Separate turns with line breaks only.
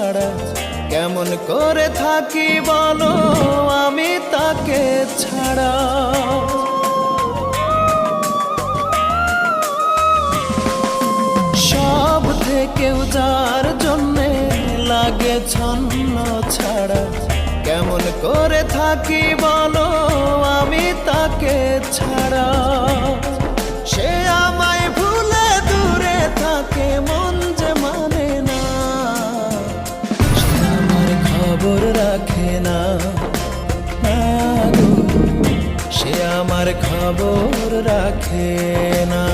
ছাড়া কেমন করে থাকি বলো আমি তাকে ছাড়া। সব থেকেও যার জন্যে লাগে ছন্ন ছাড়া কেমন করে থাকি বলো আমি তাকে ছাড়া। সে আমায় ভুলে দূরে থাকে মন যে মানে না, সে আমার খবর রাখে না, সে আমার খবর রাখে না।